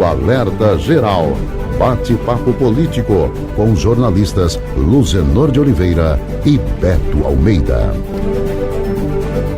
o Alerta Geral. Bate-papo político com jornalistas Luzenor de Oliveira e Beto Almeida.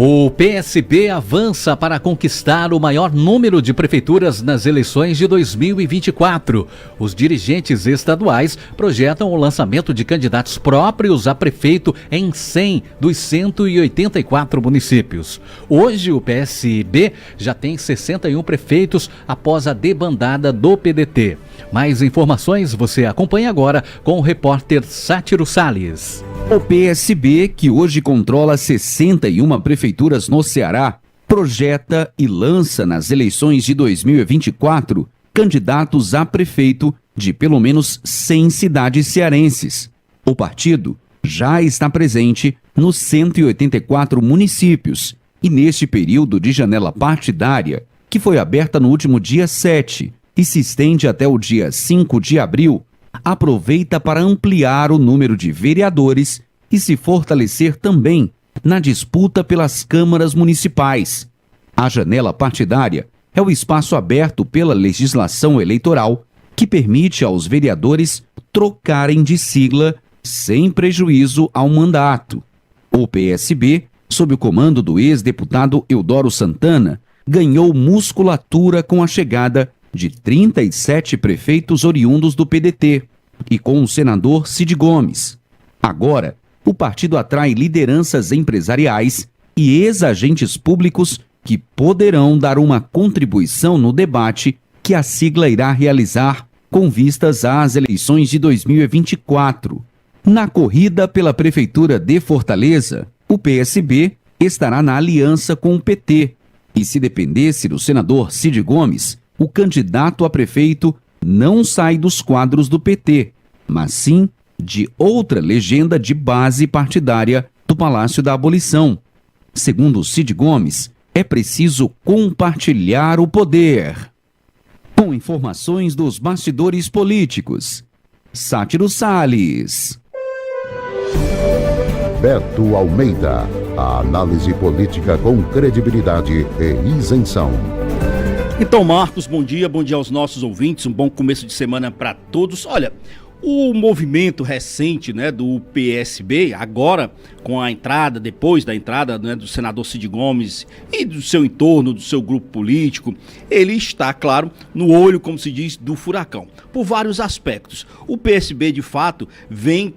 O PSB avança para conquistar o maior número de prefeituras nas eleições de 2024. Os dirigentes estaduais projetam o lançamento de candidatos próprios a prefeito em 100 dos 184 municípios. Hoje, o PSB já tem 61 prefeitos após a debandada do PDT. Mais informações você acompanha agora com o repórter Sátiro Salles. O PSB, que hoje controla 61 prefeituras no Ceará, projeta e lança nas eleições de 2024 candidatos a prefeito de pelo menos 100 cidades cearenses. O partido já está presente nos 184 municípios e neste período de janela partidária, que foi aberta no último dia 7 e se estende até o dia 5 de abril, aproveita para ampliar o número de vereadores e se fortalecer também na disputa pelas câmaras municipais. A janela partidária é o espaço aberto pela legislação eleitoral que permite aos vereadores trocarem de sigla sem prejuízo ao mandato. O PSB, sob o comando do ex-deputado Eudoro Santana, ganhou musculatura com a chegada de 37 prefeitos oriundos do PDT e com o senador Cid Gomes. Agora, o partido atrai lideranças empresariais e ex-agentes públicos que poderão dar uma contribuição no debate que a sigla irá realizar com vistas às eleições de 2024. Na corrida pela Prefeitura de Fortaleza, o PSB estará na aliança com o PT e, se dependesse do senador Cid Gomes, o candidato a prefeito não sai dos quadros do PT, mas sim de outra legenda de base partidária do Palácio da Abolição. Segundo Cid Gomes, é preciso compartilhar o poder. Com informações dos bastidores políticos, Sátiro Salles. Beto Almeida. A análise política com credibilidade e isenção. Então, Marcos, bom dia aos nossos ouvintes, um bom começo de semana para todos. Olha, o movimento recente, do PSB, agora com a entrada, depois da entrada, do senador Cid Gomes e do seu entorno, do seu grupo político, ele está, claro, no olho, como se diz, do furacão, por vários aspectos. O PSB, de fato, vem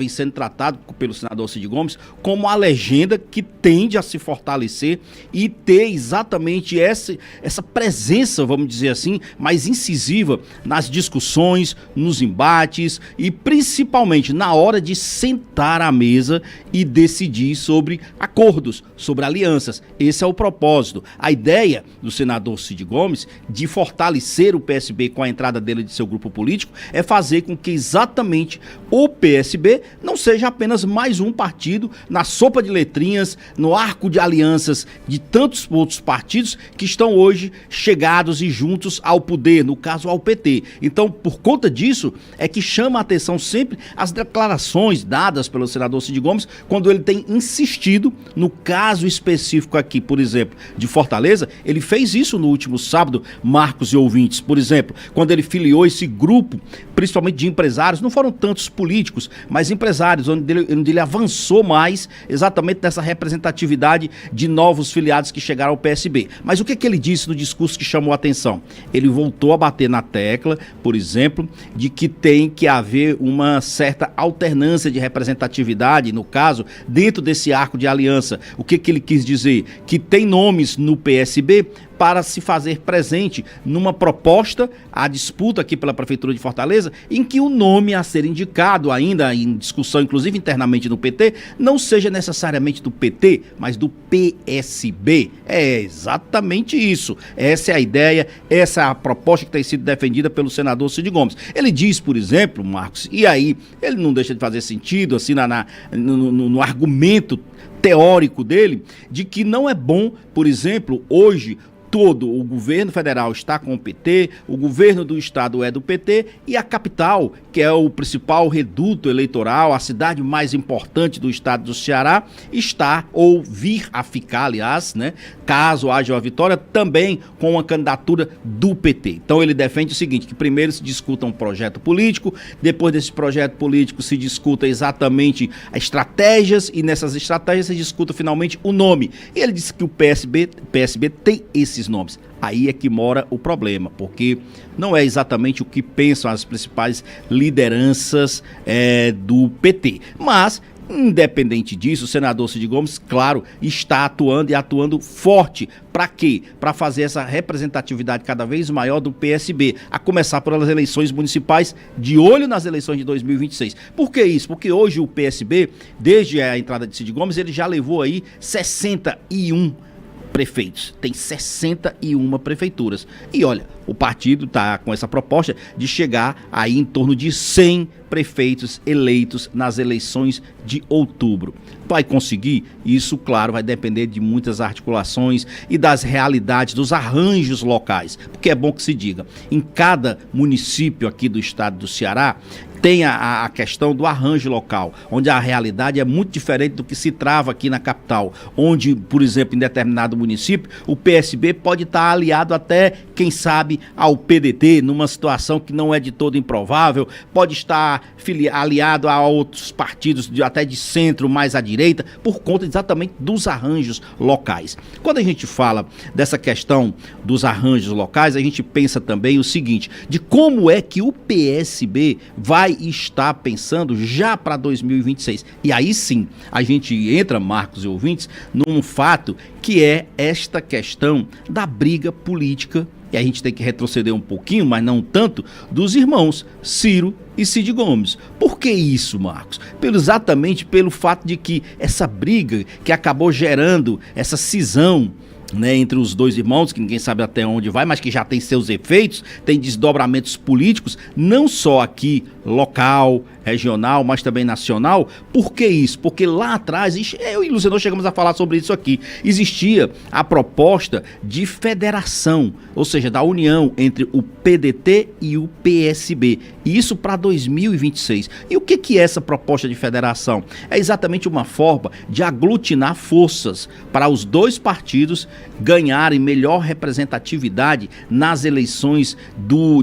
sendo tratado pelo senador Cid Gomes como a legenda que tende a se fortalecer e ter exatamente essa presença, vamos dizer assim, mais incisiva nas discussões, nos embates e principalmente na hora de sentar à mesa e decidir sobre acordos, sobre alianças. Esse é o propósito. A ideia do senador Cid Gomes de fortalecer o PSB com a entrada dele de seu grupo político é fazer com que exatamente o PSB não seja apenas mais um partido na sopa de letrinhas, no arco de alianças de tantos outros partidos que estão hoje chegados e juntos ao poder, no caso ao PT. Então, por conta disso, é que chama a atenção sempre as declarações dadas pelo senador Cid Gomes quando ele tem insistido no caso específico aqui, por exemplo, de Fortaleza. Ele fez isso no último sábado, Marcos e ouvintes, por exemplo, quando ele filiou esse grupo, principalmente de empresários, não foram tantos políticos, mas empresários, onde ele avançou mais exatamente nessa representatividade de novos filiados que chegaram ao PSB. Mas o que ele disse no discurso que chamou a atenção? Ele voltou a bater na tecla, por exemplo, de que tem que haver uma certa alternância de representatividade, no caso, dentro desse arco de aliança. O que ele quis dizer? Que tem nomes no PSB para se fazer presente numa proposta, a disputa aqui pela Prefeitura de Fortaleza, em que o nome a ser indicado, ainda em discussão, inclusive internamente no PT, não seja necessariamente do PT, mas do PSB. É exatamente isso. Essa é a ideia, essa é a proposta que tem sido defendida pelo senador Cid Gomes. Ele diz, por exemplo, Marcos, e aí ele não deixa de fazer sentido, assim, no argumento teórico dele, de que não é bom, por exemplo, hoje todo o governo federal está com o PT, o governo do estado é do PT e a capital, que é o principal reduto eleitoral, a cidade mais importante do estado do Ceará, está ou vir a ficar, aliás, né, caso haja uma vitória, também com uma candidatura do PT. Então ele defende o seguinte, que primeiro se discuta um projeto político, depois desse projeto político se discuta exatamente as estratégias e nessas estratégias se discuta finalmente o nome. E ele disse que o PSB tem esses nomes. Aí é que mora o problema, porque não é exatamente o que pensam as principais lideranças do PT. Mas, independente disso, o senador Cid Gomes, claro, está atuando e atuando forte. Para quê? Para fazer essa representatividade cada vez maior do PSB, a começar pelas eleições municipais, de olho nas eleições de 2026. Por que isso? Porque hoje o PSB, desde a entrada de Cid Gomes, ele já levou aí 61 prefeitos, tem 61 prefeituras. E olha, o partido está com essa proposta de chegar aí em torno de 100 prefeitos eleitos nas eleições de outubro. Vai conseguir? Isso, claro, vai depender de muitas articulações e das realidades, dos arranjos locais. Porque é bom que se diga, em cada município aqui do estado do Ceará, tem a questão do arranjo local, onde a realidade é muito diferente do que se trava aqui na capital, onde, por exemplo, em determinado município, o PSB pode estar aliado até, quem sabe, ao PDT, numa situação que não é de todo improvável, pode estar aliado a outros partidos até de centro, mais à direita, por conta exatamente dos arranjos locais. Quando a gente fala dessa questão dos arranjos locais, a gente pensa também o seguinte, de como é que o PSB vai estar pensando já para 2026. E aí sim, a gente entra, Marcos e ouvintes, num fato que é esta questão da briga política, e a gente tem que retroceder um pouquinho, mas não tanto, dos irmãos Ciro e Cid Gomes. Por que isso, Marcos? Exatamente pelo fato de que essa briga que acabou gerando essa cisão, né, entre os dois irmãos, que ninguém sabe até onde vai, mas que já tem seus efeitos, tem desdobramentos políticos, não só aqui local, regional, mas também nacional. Por que isso? Porque lá atrás, eu e o Luciano chegamos a falar sobre isso aqui, existia a proposta de federação, ou seja, da união entre o PDT e o PSB, e isso para 2026. E o que é essa proposta de federação? É exatamente uma forma de aglutinar forças para os dois partidos ganharem melhor representatividade nas eleições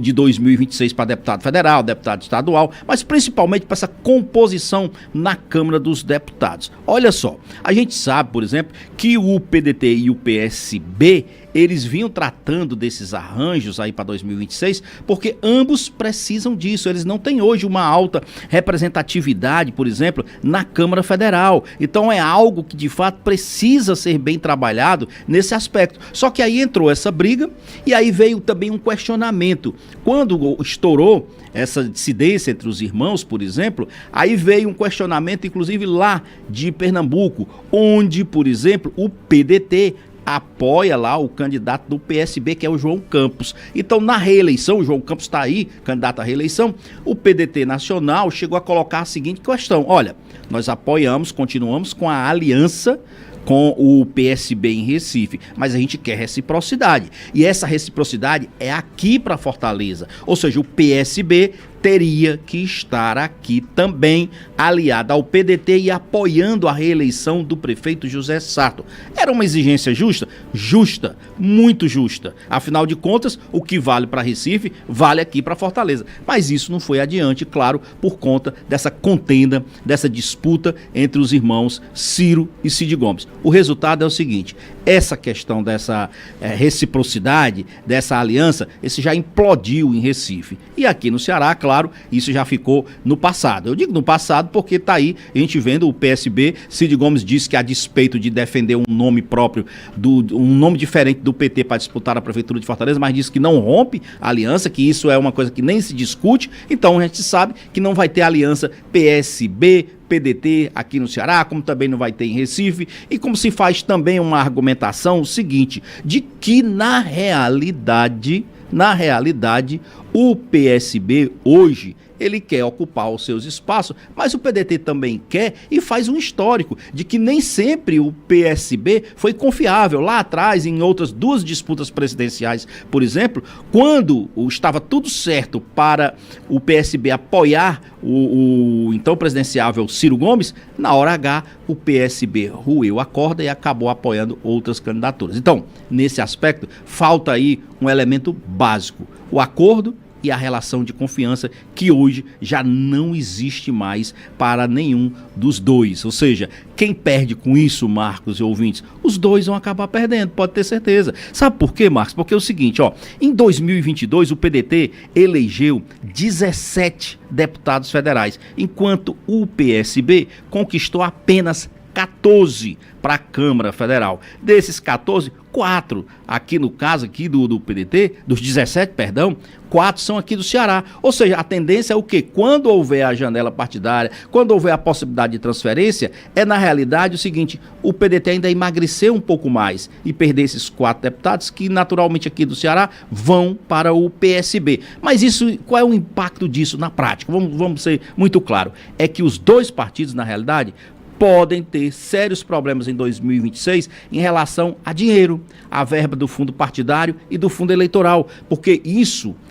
de 2026 para deputado federal, deputado estadual, mas principalmente para essa composição na Câmara dos Deputados. Olha só, a gente sabe, por exemplo, que o PDT e o PSB, eles vinham tratando desses arranjos aí para 2026, porque ambos precisam disso. Eles não têm hoje uma alta representatividade, por exemplo, na Câmara Federal. Então é algo que de fato precisa ser bem trabalhado nesse aspecto. Só que aí entrou essa briga e aí veio também um questionamento. Quando estourou essa dissidência entre os irmãos, por exemplo, aí veio um questionamento, inclusive lá de Pernambuco, onde, por exemplo, o PDT apoia lá o candidato do PSB, que é o João Campos. Então, na reeleição, o João Campos está aí, candidato à reeleição, o PDT nacional chegou a colocar a seguinte questão: olha, nós apoiamos, continuamos com a aliança com o PSB em Recife, mas a gente quer reciprocidade. E essa reciprocidade é aqui para Fortaleza. Ou seja, o PSB teria que estar aqui também aliado ao PDT e apoiando a reeleição do prefeito José Sarto. Era uma exigência justa? Justa, muito justa. Afinal de contas, o que vale para Recife, vale aqui para Fortaleza. Mas isso não foi adiante, claro, por conta dessa contenda, dessa disputa entre os irmãos Ciro e Cid Gomes. O resultado é o seguinte: essa questão dessa reciprocidade, dessa aliança, esse já implodiu em Recife. E aqui no Ceará, claro, isso já ficou no passado. Eu digo no passado porque está aí a gente vendo o PSB. Cid Gomes disse que, a despeito de defender um nome próprio, um nome diferente do PT para disputar a Prefeitura de Fortaleza, mas disse que não rompe a aliança, que isso é uma coisa que nem se discute. Então a gente sabe que não vai ter aliança PSB, PDT aqui no Ceará, como também não vai ter em Recife, e como se faz também uma argumentação seguinte, de que na realidade, o PSB hoje, ele quer ocupar os seus espaços, mas o PDT também quer e faz um histórico de que nem sempre o PSB foi confiável. Lá atrás, em outras 2 disputas presidenciais, por exemplo, quando estava tudo certo para o PSB apoiar o então presidenciável Ciro Gomes, na hora H o PSB roeu a corda e acabou apoiando outras candidaturas. Então, nesse aspecto, falta aí um elemento básico, o acordo e a relação de confiança que hoje já não existe mais para nenhum dos dois. Ou seja, quem perde com isso, Marcos e ouvintes, os dois vão acabar perdendo, pode ter certeza. Sabe por quê, Marcos? Porque é o seguinte, em 2022 o PDT elegeu 17 deputados federais, enquanto o PSB conquistou apenas 14 para a Câmara Federal. Desses 14, 4, aqui no caso aqui do PDT, dos 17, perdão, 4 são aqui do Ceará. Ou seja, a tendência é o quê? Quando houver a janela partidária, quando houver a possibilidade de transferência, é na realidade o seguinte, o PDT ainda emagrecer um pouco mais e perder esses 4 deputados que naturalmente aqui do Ceará vão para o PSB. Mas isso, qual é o impacto disso na prática? Vamos ser muito claro. É que os dois partidos, na realidade, podem ter sérios problemas em 2026 em relação a dinheiro, a verba do fundo partidário e do fundo eleitoral, porque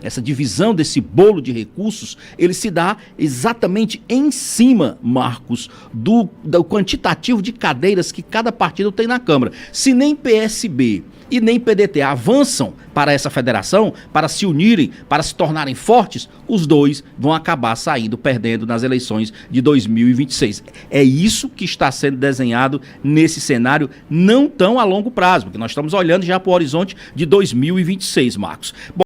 essa divisão desse bolo de recursos, ele se dá exatamente em cima, Marcos, do quantitativo de cadeiras que cada partido tem na Câmara. Se nem PSB e nem PDT avançam para essa federação, para se unirem, para se tornarem fortes, os dois vão acabar saindo, perdendo nas eleições de 2026. É isso que está sendo desenhado nesse cenário não tão a longo prazo, porque nós estamos olhando já para o horizonte de 2026, Marcos.